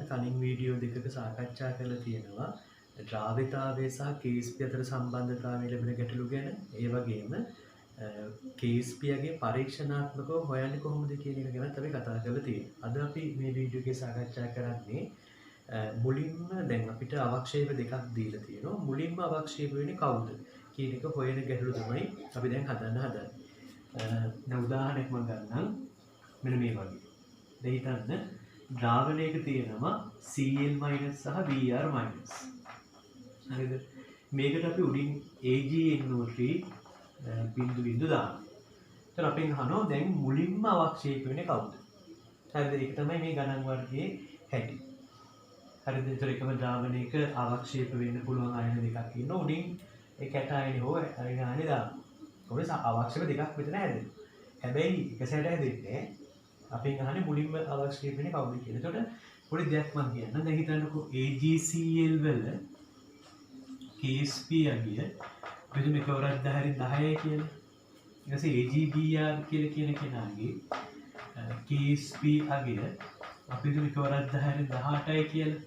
කලින් වීඩියෝ දෙකක සාකච්ඡා කරලා තියෙනවා ද්‍රාවිතාවය සහ කේස්පි අතර සම්බන්ධතාවය ලැබෙන ගැටලු ගැන. ඒ වගේම කේස්පියගේ පරීක්ෂණාත්මකව හොයන්නේ කොහොමද කියන එක ගැන අපි කතා කරලා තියෙනවා. අද අපි මේ වීඩියෝ එකේ සාකච්ඡා කරන්නේ මුලින්ම දැන් අපිට අවක්ෂේප දෙකක් දීලා තියෙනවා. මුලින්ම අවක්ෂේප වෙන්නේ කවුද කියන එක හොයන ගැටලු තමයි අපි දැන් හදන්න හදන්නේ. දැන් උදාහරණයක් මම ගන්නම්. මෙන්න මේ වගේ. දැන් හිතන්න ද්‍රාවණයක තියෙනවා Cl- සහ Br-. හරිද? මේකට අපි උඩින් AgNO3 බිඳු දානවා. එතන අපෙන් අහනවා දැන් මුලින්ම අවක්ෂේප වෙන්නේ කවුද? හරිද? ඒක තමයි මේ ගණන් වර්ගයේ හැටි. හරිද? ඒතර එකම ද්‍රාවණයක අවක්ෂේප වෙන්න පුළුවන් අයන දෙකක් ඉන්නවා. උඩින් ඒ කැට අයන හෝ අයන අයන දානවා. කොහොමද අවක්ෂේප දෙකක් මෙතන හැදෙන්නේ. හැබැයි එක සැරේට හැදෙන්නේ අපෙන් අහන්නේ මුලින්ම අවක්ෂේප වෙන්නේ කවුද කියලා. එතකොට පොඩි දෙයක් මම කියන්න. දැන් හිතන්නකෝ AgCl වල KSP අගය මෙතන එකවරක් 10 10යි කියලා. ඊට පස්සේ AgBr කියලා කියන කෙනාගේ KSP අගය අපි හිතමු එකවරක් 10 18යි කියලා.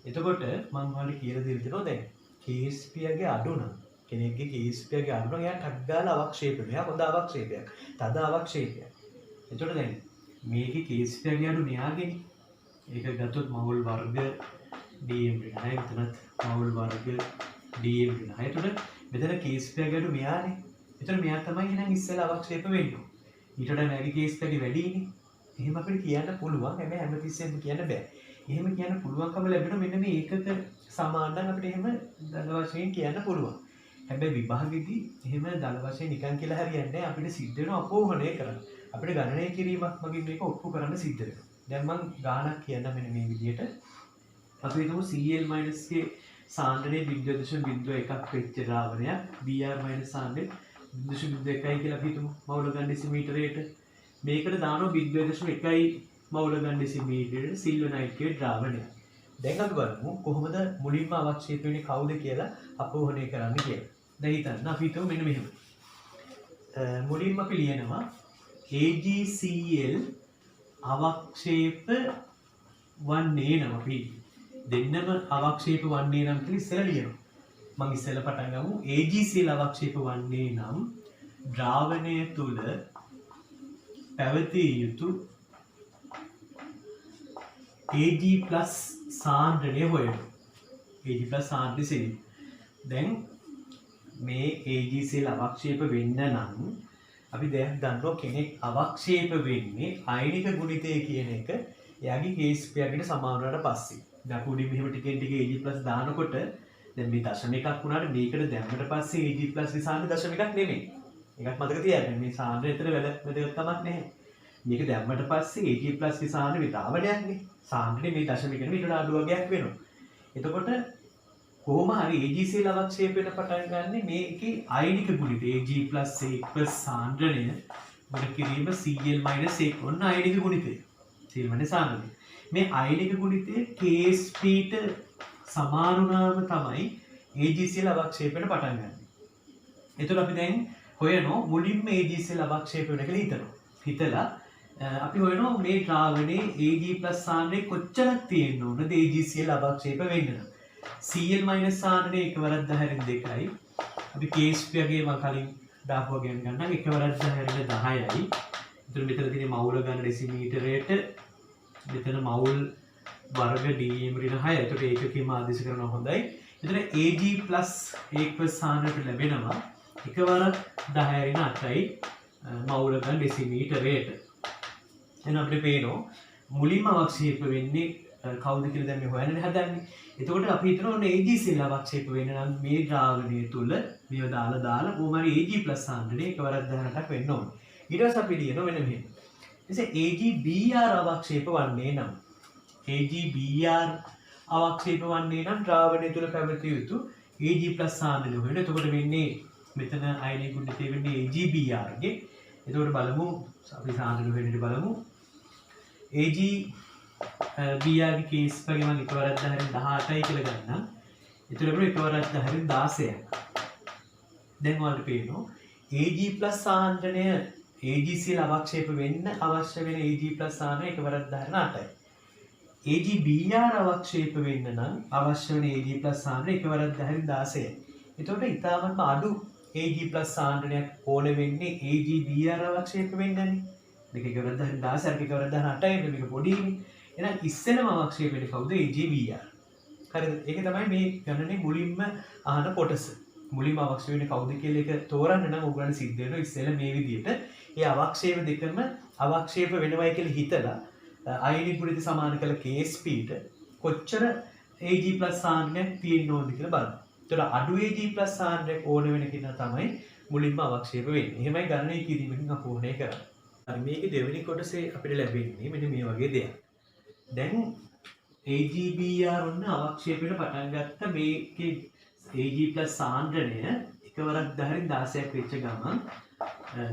එතකොට මම ඔයාලට කියලා දෙන්නවා දැන් KSP අගය අඩු නම් කෙනෙක්ගේ KSP අගය අඩු නම් එයා ටක් ගාලා අවක්ෂේප වෙනවා. එයා හොඳ අවක්ෂේපයක්. තද අවක්ෂේපයක්. එතකොට දැන් මේකේ KSP අගය අඩු න්යාගෙනේ. ඒක ගත්තොත් මවුල් වර්ග DM ඍණයි මෙතනත් මවුල් වර්ග DM ඍණයි. එතකොට මෙතන KSP අගය අඩු මෙයානේ. එතකොට මෙයා තමයි එහෙනම් ඉස්සෙල්ලා අවක්ෂේප වෙන්නේ. ඊට වඩා මෑගේ KSP අගය වැඩිනේ. එහෙම අපිට කියන්න පුළුවන්. හැබැයි හැමතිස්සෙම කියන්න බෑ. එහෙම කියන්න පුළුවන්කම ලැබෙන මෙන්න මේ ඒකක සමානනම් අපිට එහෙම දල වශයෙන් කියන්න පුළුවන්. හැබැයි විභාගෙදී එහෙම දල වශයෙන් නිකන් කියලා හරියන්නේ නැහැ. අපිට සිද්ධ වෙනවා අපෝහණය කරන්න. අපිට ගණනය කිරීමක් මගින් මේක ඔප්පු කරන්න සිද්ධ වෙනවා. දැන් මම ගානක් කියන්න මෙන්න මේ විදිහට. අපි හිතමු Cl- ගේ සාන්ද්‍රණය 0.01ක් වෙච්ච ද්‍රාවණයක් Br- සාන්ද්‍රණය 0.1යි කියලා අපි හිතමු මවුල ගන්න ඩෙසිමීටරයට. මේකට දානවා 0.1 මවුල ගන්න ඩෙසිමීටරයට සිල්වර් නයිට්‍රේට් ද්‍රාවණය. දැන් අපි බලමු කොහොමද මුලින්ම අවක්ෂේප වෙන්නේ කවුද කියලා අපෝහණය කරන්න කියලා. දැන් හිතන්න අපි හිතමු මෙන්න මෙහෙම. මුලින්ම අපි ලියනවා AgCl අවක්ෂේප වන්නේ නම් අපි දෙන්නම අවක්ෂේප වන්නේ නම් කියලා ඉස්සෙල්ලා ලියනවා. මම ඉස්සෙල්ලා පටන් ගමු. AgCl අවක්ෂේප වන්නේ නම් ද්‍රාවණය තුල පැවතිය යුතු Ag+ සාන්ද්‍රණය හොයනවා. Ag+ සාන්ද්‍රණය සෙවි. දැන් මේ AgCl අවක්ෂේප වෙන්න නම් අපි දැන් දන්නවා කෙනෙක් අවක්ෂේප වෙන්නේ අයනික ගුණිතය කියන එක එයාගේ KSP අගයට සමාන වුණාට පස්සේ. දැන් අපි උඩින් මෙහෙම ටිකෙන් ටික Ag+ දානකොට දැන් මේ දශමිකක් වුණාට මේකට දැම්මට පස්සේ Ag+ විසාරණ දශමිකක් නෙමෙයි. ඒකත් මතක තියාගන්න. මේ සාන්ද්‍රණය ඇතර වැදගත්කමක් නැහැ. මේක දැම්මට පස්සේ Ag+ විසාරණ විතාවණයක්නේ. සාන්ද්‍රණය මේ දශමික නෙමෙයි ඊට අඩු වර්ගයක් වෙනවා. එතකොට කොහොම හරි AgCl අවක්ෂේප වෙන පටන් ගන්න මේකේ අයනික ගුණිතය Ag+A+ සාන්ද්‍රණය වල කිරීම Cl- 1 ඔන්න අයනික ගුණිතය. Cl- සාන්ද්‍රණය. මේ අයනික ගුණිතය KSP-ට සමාන වුණාම තමයි AgCl අවක්ෂේප වෙන පටන් ගන්න. එතකොට අපි දැන් හොයනවා මුලින්ම AgCl අවක්ෂේප වෙන කියලා හිතනවා. හිතලා අපි හොයනවා මේ ද්‍රාවණයේ Ag+ සාන්ද්‍රණය කොච්චරක් තියෙන්න ඕනද AgCl අවක්ෂේප වෙන්න නම්. Cl- සාන්ද්‍රණය එකවරක් 10/2යි. අපි KSP අගය මම කලින් දාපුවා ගැන ගන්නම් එකවරක් 10/10යි. එතකොට මෙතන තියෙන මවුල ගන්න ඩෙසිමීටරයට මෙතන මවුල් වර්ග DM ඍණ 6. එතකොට ඒකකෙම ආදේශ කරනවා හොඳයි. එතන Ag+ සාන්ද්‍රණයට ලැබෙනවා එකවරක් 10/8යි මවුල ගන්න ඩෙසිමීටරයට. එහෙනම් අපිට පේනවා මුලින්ම අවක්ෂේප වෙන්නේ කවුද කියලා දැන් මේ හොයන්න හදන්නේ. එතකොට අපි හිතනවා ඔන්න AgCl අවක්ෂේප වෙන්න නම් මේ ද්‍රාවණය තුල මේව දාලා කොහොම හරි Ag+ සාන්ද්‍රණය එකවරක් 18ක් වෙන්න ඕනේ. ඊට පස්සේ අපි ලියනවා මෙන්න මෙහෙම. එතකොට AgBr අවක්ෂේප වන්නේ නම් AgBr අවක්ෂේප වන්නේ නම් ද්‍රාවණය තුල පැවතිය යුතු Ag+ සාන්ද්‍රණය වෙන. එතකොට වෙන්නේ මෙතන අයනික ගුණිතය වෙන්නේ AgBr ගේ. එතකොට බලමු අපි සාන්ද්‍රණය වෙන්නට බලමු. AgBr ගේ KSP එක මම එකවරක් 10/18යි කියලා ගන්නම්. එතකොට අපිට එකවරක් 10/16ක්. දැන් ඔයාලට පේනවා Ag+ සාන්ද්‍රණය AgCl අවක්ෂේප වෙන්න අවශ්‍ය වෙන Ag+ සාන්ද්‍රණය එකවරක් 10/8යි. AgBr අවක්ෂේප වෙන්න නම් අවශ්‍ය වෙන Ag plus සාන්ද්‍රණය එකවරක් 10/16යි. එතකොට ඊටාමත්ම අඩු Ag+ සාන්ද්‍රණයක් ඕන වෙන්නේ AgBr අවක්ෂේප වෙන්නනේ. මේක එකවරක් 10/16 එකවරක් 18යි මේක පොඩිනේ. එහෙනම් ඉස්සෙල්ලම අවක්ෂේප වෙන්නේ කවුද? AgBr. හරිද? ඒක තමයි මේ ගණනේ මුලින්ම අහන කොටස. මුලින්ම අවක්ෂේප වෙන්නේ කවුද කියලා එක තෝරන්න නම් උගලන්න සිද්ධ වෙනවා ඉස්සෙල්ලා මේ විදිහට. ඒ අවක්ෂේප දෙකම අවක්ෂේප වෙනවයි කියලා හිතලා අයනික ගුණිත සමාන කළ KSPට කොච්චර Ag+ සාන්ද්‍රණයක් තියෙන්න ඕනද කියලා බලන්න. ඒතර අඩු Ag+ සාන්ද්‍රණයක් ඕන වෙන කෙනා තමයි මුලින්ම අවක්ෂේප වෙන්නේ. එහෙමයි ගණනය කිරීමකින් අපි ඕනේ කරන්නේ. හරි මේකේ දෙවෙනි කොටසේ අපිට ලැබෙන්නේ මෙන්න මේ වගේ දෙයක්. දැන් AgBr ඔන්න අවක්ෂේපයට පටන් ගත්ත මේකේ Ag+ සාන්ද්‍රණය එකවරක් 10/16ක් වෙච්ච ගමන්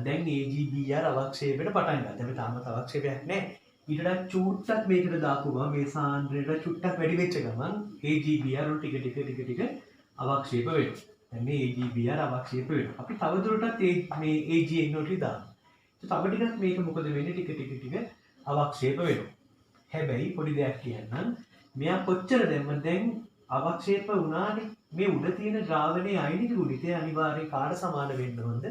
දැන් AgBr අවක්ෂේපයට පටන් ගත්තා. අපි තාමත් අවක්ෂේපයක් නැහැ. ඊට චුට්ටක් මේකට දාපු ගමන් මේ සාන්ද්‍රණයට චුට්ටක් වැඩි වෙච්ච ගමන් AgBr වල ටික අවක්ෂේප වෙනවා. දැන් මේ AgBr අවක්ෂේප වෙනවා. අපි තවදුරටත් මේ AgN වලට දාමු. තව ටිකක් මේක මොකද වෙන්නේ ටික අවක්ෂේප වෙනවා. හැබැයි පොඩි දෙයක් කියන්නම්. මෙයා කොච්චර දැන් අවක්ෂේප වුණානේ. මේ උඩ තියෙන ද්‍රාවණයේ අයනික ගුණිතය අනිවාර්යයෙන් කාට සමාන වෙන්න ඕනද?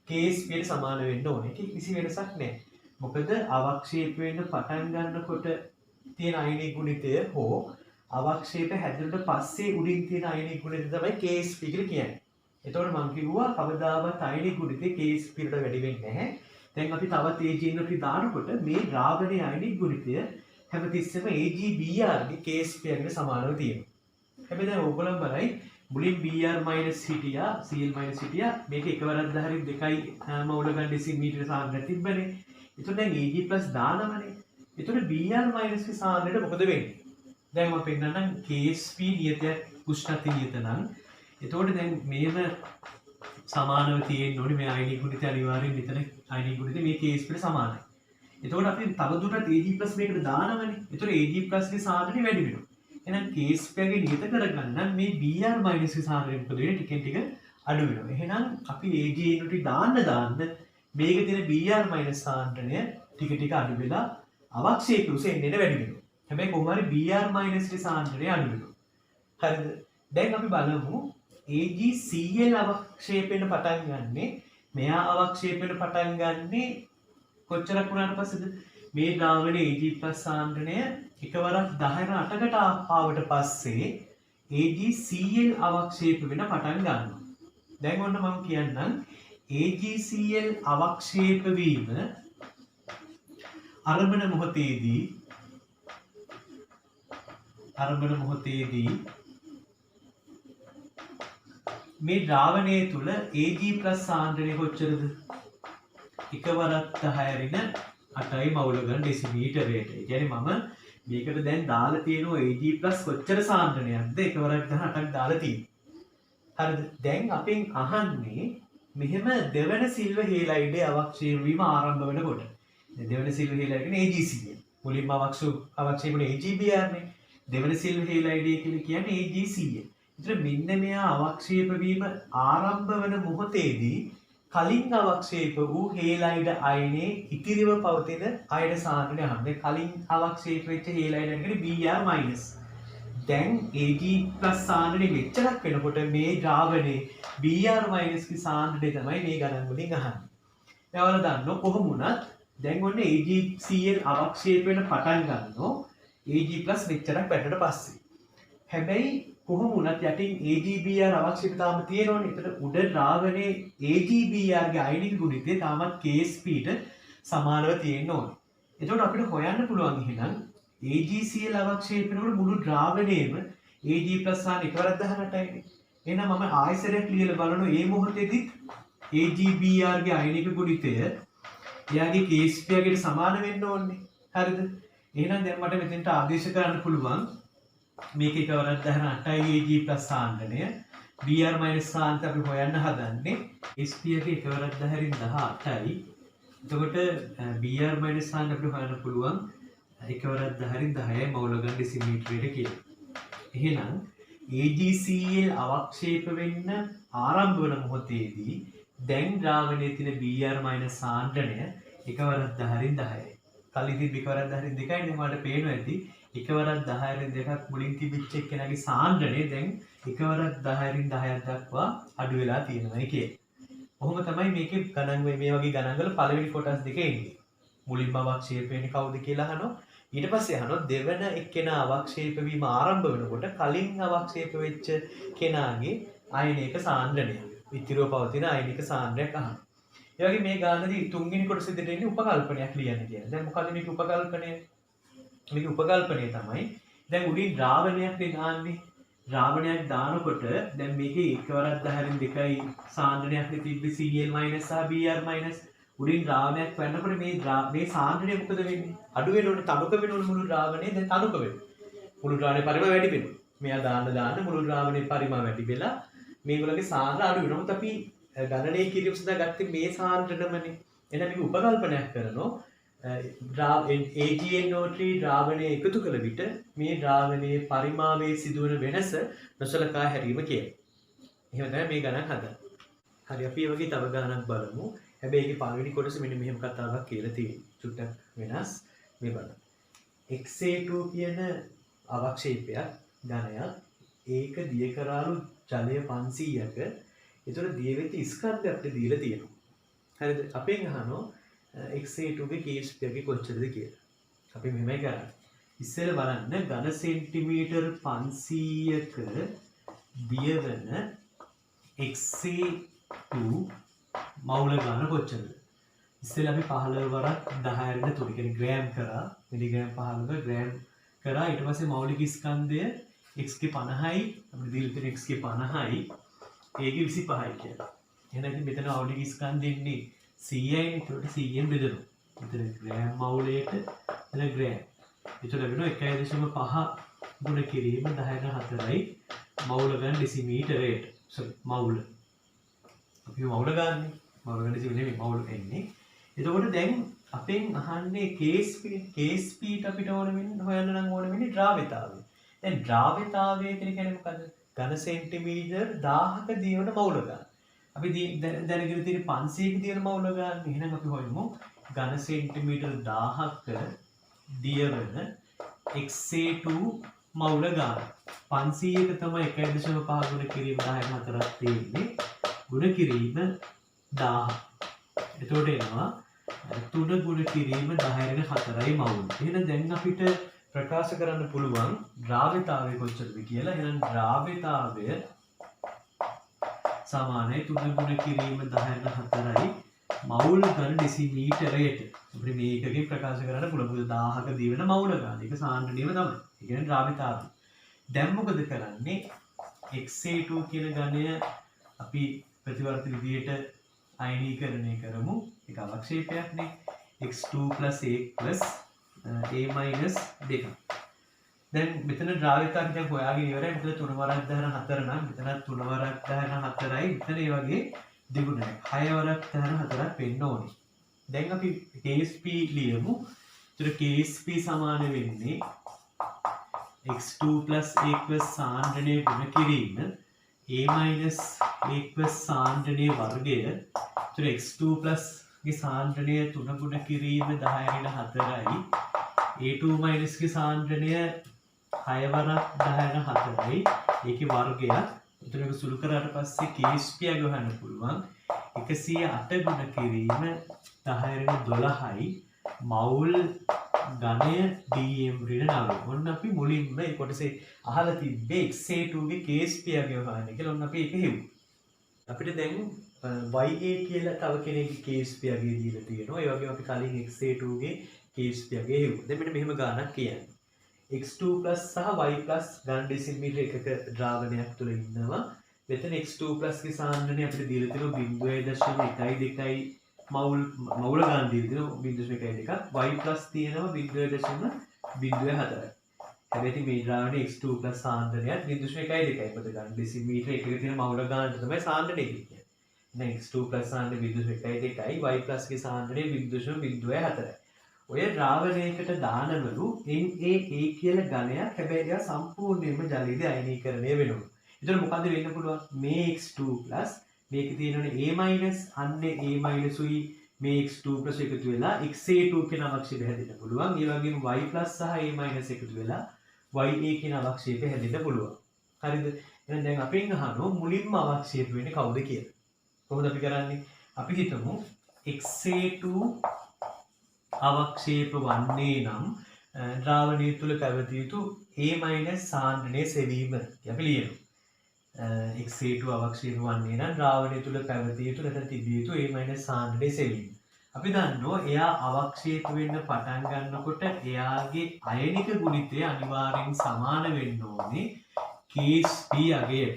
KSPට සමාන වෙන්න ඕනේ. ඒක කිසි වෙනසක් නැහැ. මොකද අවක්ෂේප වෙන්න පටන් ගන්නකොට තියෙන අයනික ගුණිතය හෝ අවක්ෂේප හැදුනට පස්සේ උඩින් තියෙන අයනික ගුණිතය තමයි KSP කියලා කියන්නේ. එතකොට මම කිව්වා කවදාවත් අයනික ගුණිතය KSP වලට වැඩි වෙන්නේ නැහැ. දැන් අපි තවත් AgN වලට දානකොට මේ ද්‍රාවණයේ අයනික ගුණිතය හැමතිස්සෙම AgBr ගේ KSP එකට සමානව තියෙනවා. හැබැයි දැන් ඕගොල්ලන් බලයි මුලින් Br minus හිටියා Cl minus හිටියා මේක එකවරක් 10/2යි මවුල ගන්න ඩෙසිමීටර සාන්ද්‍රණය තිබ්බනේ. එතකොට දැන් Ag+ දානවනේ. එතකොට Br minus ගේ සාන්ද්‍රණයට මොකද වෙන්නේ? දැන් මම පෙන්නන්නම් KSP නියතය උෂ්ණත්ව නියත නම් එතකොට දැන් මේව සමානව තියෙන්න ඕනේ මේ අයනික ගුණිතය අනිවාර්යෙන් මෙතන අයනික ගුණිතය මේ KSP ට සමානයි. එතකොට අපි තවදුරටත් Ag+ මේකට දානවනේ. එතකොට Ag+ ගේ සාන්ද්‍රණය වැඩි වෙනවා. එහෙනම් KSP ගේ නියත කරගන්න නම් මේ Br minus ගේ සාන්ද්‍රණය මොකද වෙන්නේ? ටික අඩු වෙනවා. එහෙනම් අපි AgN වලට දාන්න මේකේ තියෙන Br minus සාන්ද්‍රණය ටික අඩු වෙලා අවක්ෂේප උසෙන්නේ වැඩි වෙනවා. හැබැයි කොහොම හරි Br minus ගේ සාන්ද්‍රණය අඩු වෙනවා. හරිද? දැන් අපි බලමු AgCl අවක්ෂේපයෙන් පටන් ගන්නෙ මෙයා අවක්ෂේපයෙන් පටන් ගන්නෙ කොච්චරක් වුණාට පස්සේද? මේ ද්‍රාවණයේ Ag+ සාන්ද්‍රණය එකවරක් 10/8කට ආවට පස්සේ AgCl අවක්ෂේප වෙන පටන් ගන්නවා. දැන් ඔන්න මම කියන්නම් AgCl අවක්ෂේප වීම ආරම්භන මොහොතේදී මේ ද්‍රාවණය තුල Ag+ සාන්ද්‍රණය කොච්චරද? එකවරක් 10/8යි මවුල ගන්න ඩෙසිමීටරයට. ඒ කියන්නේ මම මේකට දැන් දාලා තියෙනවා Ag+ කොච්චර සාන්ද්‍රණයක්ද? එකවරක් 18ක් දාලා තියෙනවා. හරිද? දැන් අපෙන් අහන්නේ මෙහෙම දෙවන සිල්ව හේලයිඩේ අවක්ෂේප වීම ආරම්භ වෙනකොට. දෙවන සිල්ව හේලයිඩේ කියන්නේ AgCl. මුලින්ම අවක්ෂේපුනේ AgBr නේ. දෙවන සිල්ව හේලයිඩේ කියන්නේ AgCl. ඒතර මෙන්න මෙයා අවක්ෂේප වීම ආරම්භ වෙන මොහොතේදී කලින් අවක්ෂේප වූ හේලයිඩ අයනයේ ඉතිරිව පවතින අයන සාන්ද්‍රණය අහන්නේ. කලින් අවක්ෂේප වෙච්ච හේලයිඩ කියන්නේ Br-. දැන් Ag+ සාන්ද්‍රණය මෙච්චරක් වෙනකොට මේ ද්‍රාවණයේ Br- ගේ සාන්ද්‍රණය තමයි මේ ගණන් වලින් අහන්නේ. ඒවල දන්නෝ කොහොම වුණත් දැන් ඔන්න AgCl අවක්ෂේප වෙන පටන් ගන්නෝ Ag+ මෙච්චරක් වැටෙනට පස්සේ. හැබැයි කොහොම වුණත් යටින් AgBr අවක්ෂේප තාම තියෙනවනේ. ඒතර උඩ ද්‍රාවණයේ AgBr ගේ අයනික ගුණිතය තාමත් KSPට සමානව තියෙන්න ඕනේ. එතකොට අපිට හොයන්න පුළුවන් එහෙනම් AgCl අවක්ෂේප වෙනකොට මුළු ද්‍රාවණයේම Ag+ සාන එකවරක් 18යිනේ. එහෙනම් මම ආයසරයක් ලියලා බලනවා මේ මොහොතේදීත් AgBr ගේ අයනික ගුණිතය එයාගේ KSP එකට සමාන වෙන්න ඕනේ. හරිද? එහෙනම් දැන් මට මෙතෙන්ට ආදේශ කරන්න පුළුවන් මේක එකවරක් 18යි Ag+ සාන්ද්‍රණය Br- සාන්ද්‍රණය අපි හොයන්න හදන්නේ KSP එක එකවරක් 10/18යි. එතකොට Br- සාන්ද්‍රණය අපිට හොයන්න පුළුවන් එකවරක් 10/10යි මවුල ගන්න ඩෙසිමීටරයට කියලා. එහෙනම් AgCl අවක්ෂේප වෙන්න ආරම්භ වන මොහොතේදී දැන් ද්‍රාවණයේ තියෙන Br- සාන්ද්‍රණය එකවරක් 10/10යි. කලින් තිබ්බ එකවරක් 10 රින් 2යි නේ මට පේනවා ඇති. එකවරක් 10 රින් 2ක් මුලින් තිබිච්ච එක්කෙනාගේ සාන්ද්‍රණය දැන් එකවරක් 10 රින් 10ක් දක්වා අඩු වෙලා තියෙනවා කියන්නේ. කොහොම තමයි මේකේ ගණන් මේ වගේ ගණන් වල පළවෙනි කොටස් දෙක එන්නේ. මුලින්ම අවක්ෂේප වෙන්නේ කවුද කියලා අහනවා. ඊට පස්සේ අහනවා දෙවන එක්කෙනා අවක්ෂේප වීම ආරම්භ වෙනකොට කලින් අවක්ෂේප වෙච්ච කෙනාගේ අයනික සාන්ද්‍රණය. විතිරව පවතින අයනික සාන්ද්‍රණයක් අහනවා. ඒ වගේ මේ ගානදී තුන්වෙනි කොටස දෙන්න ඉන්නේ උපකල්පනයක් ලියන්න කියලා. දැන් මොකද මේක උපකල්පනය? මේක උපකල්පනය තමයි. දැන් උඩින් ද්‍රාවණයක් දාන්නේ. ද්‍රාවණයක් දානකොට දැන් මේකේ එකවරක් 10 රින් 2යි සාන්ද්‍රණයක් තිබ්බේ Cl- සහ Br- උඩින් ද්‍රාවණයක් වෙනකොට මේ සාන්ද්‍රණය මොකද වෙන්නේ? අඩු වෙනෝනේ තනුක වෙනෝනේ මුළු ද්‍රාවණය දැන් තනුක වෙනවා. මුළු ද්‍රාවණයේ පරිමාණය වැඩි වෙනවා. මෙයා දාන්න මුළු ද්‍රාවණයේ පරිමාණය වැඩි වෙලා මේගොල්ලෝගේ සාන්ද්‍ර අඩු වෙනවා. නමුත් අපි ගණනය කිරීම සඳහා ගත්තේ මේ සාන්ද්‍රණමනේ. එහෙනම් මේක උපකල්පනයක් කරනවා. AgNO3 ද්‍රාවණය එකතු කළ විට මේ ද්‍රාවණයේ පරිමාණයේ සිදුවන වෙනස නොසලකා හැරීම කියයි. එහෙම තමයි මේ ගණන් හදන්නේ. හරි අපි මේ වගේ තව ගණනක් බලමු. හැබැයි ඒකේ පළවෙනි කොටස මෙන්න මෙහෙම කතාවක් කියලා තියෙනවා. චුට්ටක් වෙනස් මේ බලන්න. XA2 කියන අවක්ෂේපයක් ඝනයක් ඒක දිය කරාලු ජලය 500ක ඒතර දිය වෙච්ච ස්කන්ධයක් අපිට දීලා තියෙනවා. හරිද? අපෙන් අහනවා XA2 ගේ කේස්පියගේ කොච්චරද කියලා. අපි මෙහෙමයි කරන්නේ. ඉස්සෙල්ල බලන්න ඝන සෙන්ටිමීටර් 500ක දියවන XA2 මවුල ගන්න කොච්චරද? ඉස්සෙල්ල අපි 15 වරක් 10 රින් 3 කියන්නේ ග්‍රෑම් කරා මිලිග්‍රෑම් 15 ග්‍රෑම් කරා ඊට පස්සේ මෞලික ස්කන්ධය x ගේ 50යි අපිට දීලා තියෙන x ගේ 50යි a ගේ 25යි කියලා. එහෙනම් ඉතින් මෙතන මෞලික ස්කන්ධ ඉන්නේ 100යි නේ. ඒකට 100ෙන් බෙදනවා. මෙතන ග්‍රෑම් මවුලයට එතන ග්‍රෑම්. ඒතර වෙනවා 1.5 ගුණ කිරීම 10/4යි මවුල ගන්න ඩෙසිමීටරයට. මවුල. අපි මවුල ගන්න. මවුල ගන්න ඩෙසිමීටර නෙමෙයි මවුල එන්නේ. එතකොට දැන් අපෙන් අහන්නේ KSP අපිට ඕන වෙන්නේ හොයන්න නම් ඕන වෙන්නේ ද්‍රාව්‍යතාවය. දැන් ද්‍රාව්‍යතාවය කියන්නේ මොකද්ද? ඝන සෙන්ටිමීටර් 1000ක දියවන මවුල ගන්න. අපි දැනගෙන තියෙන 500ක දියවන මවුල ගන්න. එහෙනම් අපි හොයමු ඝන සෙන්ටිමීටර් 1000ක දියවන XA2 මවුල ගන්න. 500ක තමයි 1.5 ගුණ කිරීම 10/4ක් තියෙන්නේ. ගුණ කිරීම 1000. එතකොට එනවා 3 ගුණ කිරීම 10/4යි මවුල. එහෙනම් දැන් අපිට ප්‍රකාශ කරන්න පුළුවන් ද්‍රාව්‍යතාවය කොච්චරද කියලා. එහෙනම් ද්‍රාව්‍යතාවය සමානයි 3 ගුණ කිරීම 10/4යි මවුල් ඝන ඩෙසිමීටරයට. අපිට මේකකින් ප්‍රකාශ කරන්න පුළුවන් 1000ක දිවෙන මවුල ගන්න. ඒක සාන්ද්‍රණියම තමයි. ඒ කියන්නේ ද්‍රාව්‍යතාවය. දැන් මොකද කරන්නේ? XA2 කියන ඝනය අපි ප්‍රතිවර්ත විදියට අයනීකරණය කරමු. ඒක අවක්ෂේපයක්නේ. x2 + 1 + a-2. දැන් මෙතන ද්‍රාව්‍යතාවය දැන් හොයාගෙන ඉවරයි. මෙතන 3 වරක් 10/4 නම් මෙතන 3 වරක් 10/4යි. මෙතන ඒ වගේ දෙගුණයක් 6 වරක් 10/4ක් වෙන්න ඕනේ. දැන් අපි KSP ලියමු. ඒතර KSP සමාන වෙන්නේ x2 + 1 සාන්ද්‍රණය ගුණ කිරීම a-1 සාන්ද්‍රණයේ වර්ගය. ඒතර x2 + ගේ සාන්ද්‍රණය 3 ගුණ කිරීම 10/4යි a2 - ගේ සාන්ද්‍රණය 6 වරක් 10/4යි ඒකේ වර්ගයක්. එතන ඒක සුළු කරාට පස්සේ KSP ගහන්න පුළුවන් 108 ගුණ කිරීම 10/12යි මවුල් ඝනය dm ඍණ 9. ඔන්න අපි මුලින්ම මේ කොටසේ අහලා තිබ්බේ XA2 ගේ KSP ගහන්න කියලා. ඔන්න අපි ඒක හෙව්වා. අපිට දැන් YA කියලා තව කෙනෙක්ගේ KSP දීලා තියෙනවා. ඒ වගේම අපි කලින් XA2 ගේ KSP හෙව්වා. දැන් මෙන්න මෙහෙම ගානක් කියන්නේ. x2 + සහ y+ ඝන ඩෙසිමීටර එකක ද්‍රාවණයක් තුළ ඉන්නවා. මෙතන x2 + ගේ සාන්ද්‍රණය අපිට දීලා තියෙනවා 0.12 මවුල් ගන්න දීලා තියෙනවා 0.12. y+ තියෙනවා 0.04. හැබැයි මේ ද්‍රාවණයේ x2 + සාන්ද්‍රණයත් 0.12. මොකද ඝන ඩෙසිමීටර එකක තියෙන මවුල ගන්න තමයි සාන්ද්‍රණය කියන්නේ. දැන් x2 + සාන්ද්‍රණය 0.12යි y+ ගේ සාන්ද්‍රණය 0.04. ඔය ද්‍රාවණයකට දානවලු NaA කියලා ඝනයක්. හැබැයි ඒක සම්පූර්ණයෙන්ම ජලයේදී අයනීකරණය වෙනවා. ඒතර මොකද වෙන්න පුළුවන්? මේ x2 + මේක තියෙනවනේ a- අන්නේ a- උයි මේ x2 plus එකතු වෙලා xa2 කියන අවක්ෂේපය හැදෙන්න පුළුවන්. ඒ වගේම y plus සහ a minus එකතු වෙලා ya කියන අවක්ෂේපය හැදෙන්න පුළුවන්. හරිද? එහෙනම් දැන් අපෙන් අහනවා මුලින්ම අවක්ෂේප වෙන්නේ කවුද කියලා. කොහොමද අපි කරන්නේ? අපි හිතමු xa2 අවක්ෂේප වන්නේ නම් ද්‍රාවණය තුල පැවතිය යුතු a- සාන්ද්‍රණයේ සෙවීම අපි ලියනවා. xa2 අවක්ෂේප වන්නේ නම් ද්‍රාවණය තුල පැවතිය යුතු නැත්නම් තිබිය යුතු a- සාන්ද්‍රණයේ සෙවීම. අපි දන්නවා එයා අවක්ෂේප වෙන්න පටන් ගන්නකොට එයාගේ අයනික ගුණිතය අනිවාර්යෙන් සමාන වෙන්න ඕනේ Kp අගයට.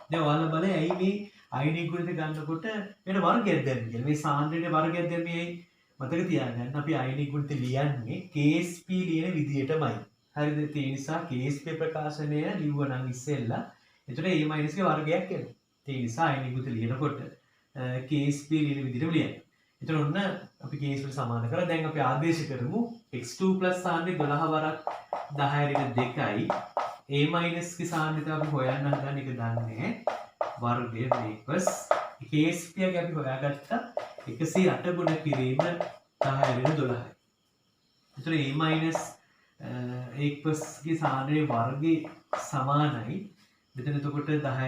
දැන් ඔයාලා බලන්න ඇයි මේ අයනික ගුණිත ගන්නකොට වෙන වර්ගයක් දැම්මේ කියලා. මේ සාන්ද්‍රණයේ වර්ගයක් දැම්මේ ඇයි? මතක තියාගන්න අපි අයනික ගුණිත ලියන්නේ Kp ලියන විදිහටමයි. හරිද? ඒ නිසා Kp ප්‍රකාශනය ලිව්වනම් ඉස්සෙල්ලා එතකොට a- ගේ වර්ගයක් එනවා. ඒ නිසා අයනික ගුණිත ලියනකොට Kp ලියන විදිහටම ලියන්න. එතකොට ඔන්න අපි Kp සමාන කරලා දැන් අපි ආදේශ කරමු x2 සාන්ද්‍රණය 12 වරක් 10 2යි a- ගේ සාන්ද්‍රණය අපි හොයන්න හදන එක දන්නේ වර්ගය මේකස් Kp එක අපි හොයාගත්තා 108 ගුණ කිරීම 10 12යි. එතකොට a- ගේ සාන්ද්‍රණයේ වර්ගය සමානයි. මෙතන එතකොට 10 10ක්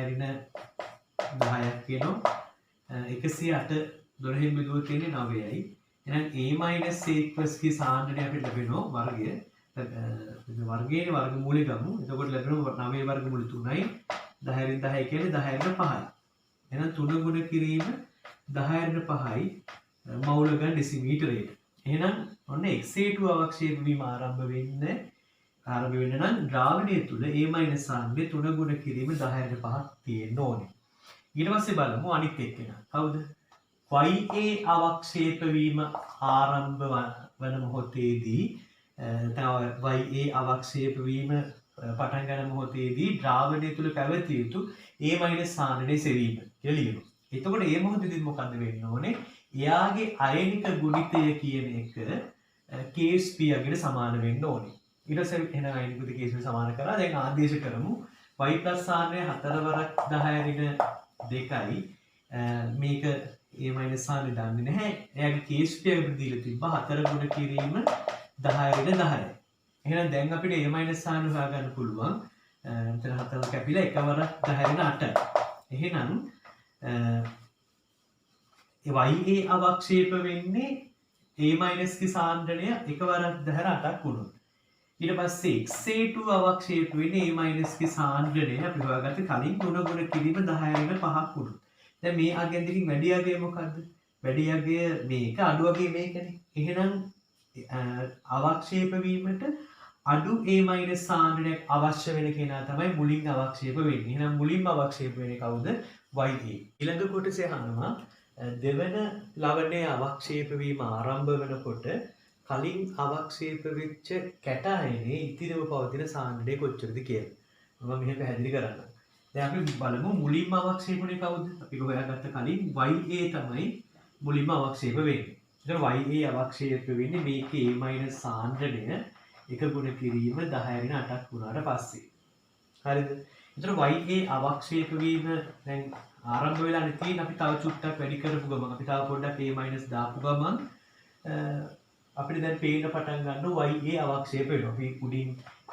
වෙනවා. 108 12 බෙදුවොත් තියෙන්නේ 9යි. එහෙනම් a- ගේ සාන්ද්‍රණය අපිට ලැබෙනවා වර්ගය. වර්ගයේ වර්ගමූලය ගමු. එතකොට ලැබෙනවා 9 වර්ගමූල 3යි. 10 10 කියන්නේ 10 5යි. එහෙනම් 3 ගුණ කිරීම 10 5යි මවුල ගන්න ඩෙසිමීටරයට. එහෙනම් ඔන්න xa2 අවක්ෂේප වීම ආරම්භ වෙන්න නම් ද්‍රාවණය තුල a- සාන්ද්‍රණය 3 ගුණ කිරීම 10 5ක් තියෙන්න ඕනේ. ඊට පස්සේ බලමු අනිත් එක්කෙනා. කවුද? ya අවක්ෂේප වීම ආරම්භ වන මොහොතේදී ya අවක්ෂේප වීම පටන් ගන්න මොහොතේදී ද්‍රාවණය තුල පැවතිය යුතු a- සාන්ද්‍රණයේ සෙවීම කියලා ලියනවා. එතකොට මේ මොහොතේදී මොකද්ද වෙන්න ඕනේ? එයාගේ අයනික ගුණිතය කියන එක Kp අගට සමාන වෙන්න ඕනේ. ඊට පස්සේ එහෙනම් අයනික ගුණිතය Kp සමාන කරලා දැන් ආදේශ කරමු y+ සාන්ද්‍රණය 4 වරක් 10 2යි මේක a- සාන්ද්‍රණය දන්නේ නැහැ. එයාගේ Kp අගට දීලා තිබ්බා 4 ගුණ කිරීම 10 10යි. එහෙනම් දැන් අපිට a- සාන්ද්‍රණය හොයාගන්න පුළුවන්. එතන 4 කැපිලා 1 වරක් 10 8යි. එහෙනම් ya අවක්ෂේප වෙන්නේ a- ගේ සාන්ද්‍රණය 1 වරක් 10 8ක් වුණොත්. ඊට පස්සේ xa2 අවක්ෂේප වෙන්නේ a- ගේ සාන්ද්‍රණය අපි හොයාගත්තේ කලින් 3 ගුණ කිරීම 10 5ක් වුණොත්. දැන් මේ අගයෙන් දෙකින් වැඩි අගය මොකද්ද? වැඩි අගය මේක අඩු අගය මේකනේ. එහෙනම් අවක්ෂේප වීමට අඩු a- සාන්ද්‍රණයක් අවශ්‍ය වෙන කෙනා තමයි මුලින් අවක්ෂේප වෙන්නේ. එහෙනම් මුලින්ම අවක්ෂේප වෙන්නේ කවුද? ya. ඊළඟ කොටසේ අහනවා දෙවන ලවණයේ අවක්ෂේප වීම ආරම්භ වෙනකොට කලින් අවක්ෂේප වෙච්ච කැටායනේ ඉතිරිව පවතින සාන්ද්‍රණය කොච්චරද කියලා. මම මෙහෙම පැහැදිලි කරන්නම්. දැන් අපි බලමු මුලින්ම අවක්ෂේප වුණේ කවුද? අපි හොයාගත්ත කලින් ya තමයි මුලින්ම අවක්ෂේප වෙන්නේ. එතකොට ya අවක්ෂේප වෙන්නේ මේකේ a- සාන්ද්‍රණය 1 ගුණ කිරීම 10 8ක් වුණාට පස්සේ. හරිද? එතකොට ya අවක්ෂේප වීම දැන් ආරම්භ වෙලානේ තියෙන අපි තව චුට්ටක් වැඩි කරපු ගමන් අපි තව පොඩ්ඩක් a- දාපු ගමන් අපිට දැන් පේන්න පටන් ගන්නවා ya අවක්ෂේප වෙනවා. අපි උඩින්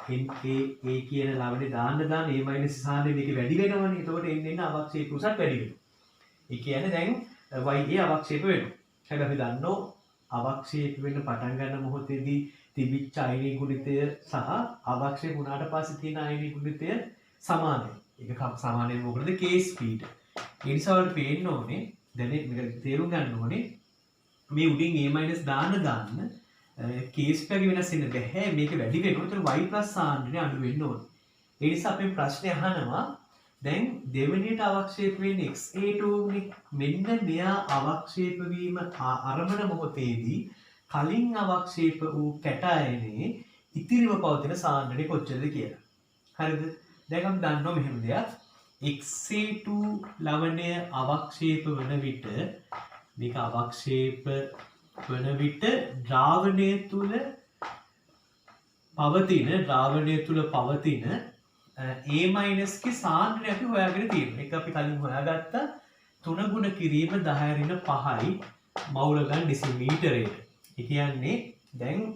NA කියන ලවණේ දාන්න a- සාන්ද්‍රණය මේක වැඩි වෙනවනේ. එතකොට එන්න අවක්ෂේප උසක් වැඩි වෙනවා. ඒ කියන්නේ දැන් ya අවක්ෂේප වෙනවා. හැබැයි අපි දන්නෝ අවක්ෂේප වෙන්න පටන් ගන්න මොහොතේදී තිබිච්ච අයනික ගුණිතය සහ අවක්ෂේප වුණාට පස්සේ තියෙන අයනික ගුණිතය සමානයි. ඒක සමානයි මොකද Kp ට. ඒ නිසා වල පේන්න ඕනේ දැන් මේක තේරුම් ගන්න ඕනේ මේ උඩින් a- දාන්න Kp එක වෙනස් වෙන්න බැහැ. මේක වැඩි වෙනකොට y+ සාන්ද්‍රණය අඩු වෙන්න ඕනේ. ඒ නිසා අපි ප්‍රශ්නේ අහනවා දැන් දෙවෙනියට අවක්ෂේප වෙන්නේ xa2 නේ. මෙන්න මෙයා අවක්ෂේප වීම ආරම්භන මොහොතේදී කලින් අවක්ෂේප වූ කැටායනේ ඉතිරිව පවතින සාන්ද්‍රණය කොච්චරද කියලා. හරිද? දැන් අපි දන්නවා මෙහෙම දෙයක්. xa2 ලවණය අවක්ෂේප වන විට මේක අවක්ෂේප වන විට ද්‍රාවණය තුල පවතින a- ගේ සාන්ද්‍රණය අපි හොයාගෙන තියෙනවා. ඒක අපි කලින් හොයාගත්තා 3 ගුණ කිරීම 10 5යි මවුල ගන්න ඩෙසිමීටරයට. ඒ කියන්නේ දැන්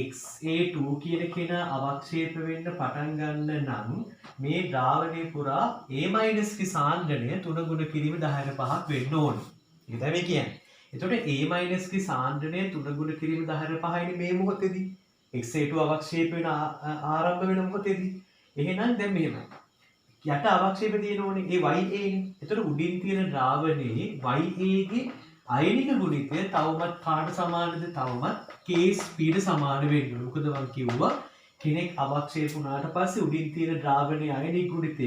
XA2 කියන කෙන අවක්ෂේප වෙන්න පටන් ගන්න නම් මේ ද්‍රාවණය පුරා A- කි සාන්ද්‍රණය 3 ගුණ කිරීම 10^5ක් වෙන්න ඕනේ. ඒක තමයි කියන්නේ. එතකොට A- කි සාන්ද්‍රණය 3 ගුණ කිරීම 10^5යි මේ මොහොතේදී. XA2 අවක්ෂේප වෙන ආරම්භ වෙන මොහොතේදී. එහෙනම් දැන් මෙහෙමයි. යට අවක්ෂේප තියෙනෝනේ ඒ YA නේ. එතකොට උඩින් තියෙන ද්‍රාවණයේ YA ගේ අයනික ගුණිතය තවමත් කාට සමානද? තවමත් K ස්පීඩ සමාන වෙන්න ඕනේ. මොකද මම කිව්වා කෙනෙක් අවක්ෂේප වුණාට පස්සේ උඩින් තියෙන ද්‍රාවණයේ අයනික ගුණිතය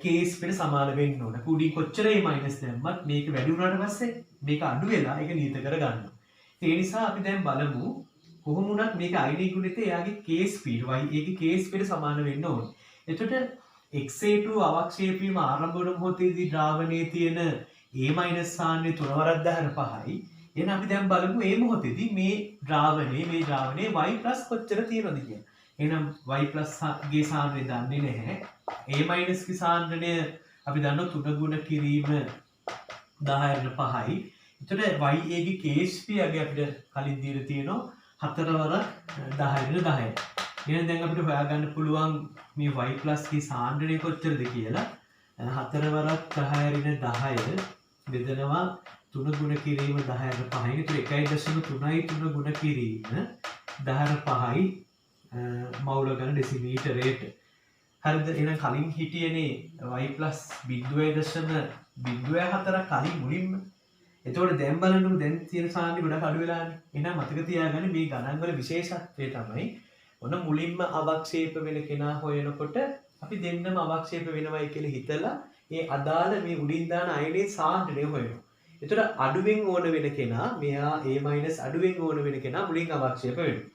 K ස්පීඩ සමාන වෙන්න ඕනේ. උඩින් කොච්චර A- දැම්මත් මේක වැඩි වුණාට පස්සේ මේක අඩු වෙලා ඒක නියත කරගන්නවා. ඒ නිසා අපි දැන් බලමු කොහොම වුණත් මේක අයනික ගුණිතය එයාගේ K ස්පීඩ YA ගේ K ස්පීඩ සමාන වෙන්න ඕනේ. එතකොට XA2 අවක්ෂේප වීම ආරම්භ වන මොහොතේදී ද්‍රාවණයේ තියෙන A- සාන්ද්‍රණය 3/5යි. එහෙනම් අපි දැන් බලමු මේ මොහොතේදී මේ ද්‍රාවණයේ Y+ කොච්චර තියෙනවද කියලා. එහෙනම් Y+ ගේ සාන්ද්‍රණය දන්නේ නැහැ. A- ගේ සාන්ද්‍රණය අපි දන්නවා 3 ගුණ කිරීම 10/5යි. එතකොට YA ගේ KSP අපිට කලින් දීලා තියෙනවා 4/10/10. එහෙනම් දැන් අපිට හොයාගන්න පුළුවන් මේ Y+ ගේ සාන්ද්‍රණය කොච්චරද කියලා. 4/10/10 බෙදනවා 3 ගුණ කිරීම 10/5යි. ඒතර 1.33 ගුණ කිරීම 10/5යි මවුල ගන්න ඩෙසිමීටරයට. හරිද? එහෙනම් කලින් හිටියනේ Y+ 0.04 කලින් මුලින්ම. එතකොට දැන් බලන්නකො දැන් තියෙන සාන්ද්‍රණය ගොඩක් අඩු වෙලානේ. එහෙනම් මතක තියාගන්න මේ ගණන් වල විශේෂත්වය තමයි ඔන්න මුලින්ම අවක්ෂේප වෙන කෙනා හොයනකොට අපි දෙන්නම අවක්ෂේප වෙනවයි කියලා හිතලා ඒ අදාළ මේ උඩින් දාන අයනයේ සාන්ද්‍රණය හොයනවා. එතකොට අඩුවෙන් ඕන වෙන කෙනා මෙයා A- අඩුවෙන් ඕන වෙන කෙනා මුලින් අවක්ෂේප වෙනවා.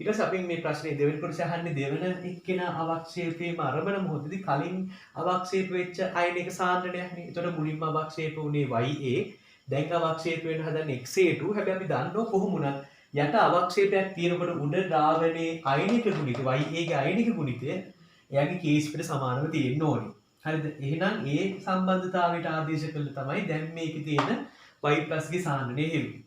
ඊට පස්සේ අපි මේ ප්‍රශ්නේ දෙවෙනි කොටස අහන්නේ දෙවන එක්කෙනා අවක්ෂේපයේම ආරම්භන මොහොතේදී කලින් අවක්ෂේප වෙච්ච අයනික සාන්ද්‍රණයක් නේ. එතකොට මුලින්ම අවක්ෂේප වුණේ YA. දැන් අවක්ෂේප වෙන හදන්නේ XA2. හැබැයි අපි දන්නවා කොහොම වුණත් යට අවක්ෂේපයක් තියෙනකොට උඩ ද්‍රාවණයේ අයනික ගුණිතය YA ගේ අයනික ගුණිතය එයාගේ K ස්පීඩට සමානව තියෙන්න ඕනේ. හරිද? එහෙනම් ඒ සම්බන්ධතාවයට ආදේශ කළා තමයි දැන් මේකේ තියෙන Y+ ගේ සාන්ද්‍රණය හෙව්වේ.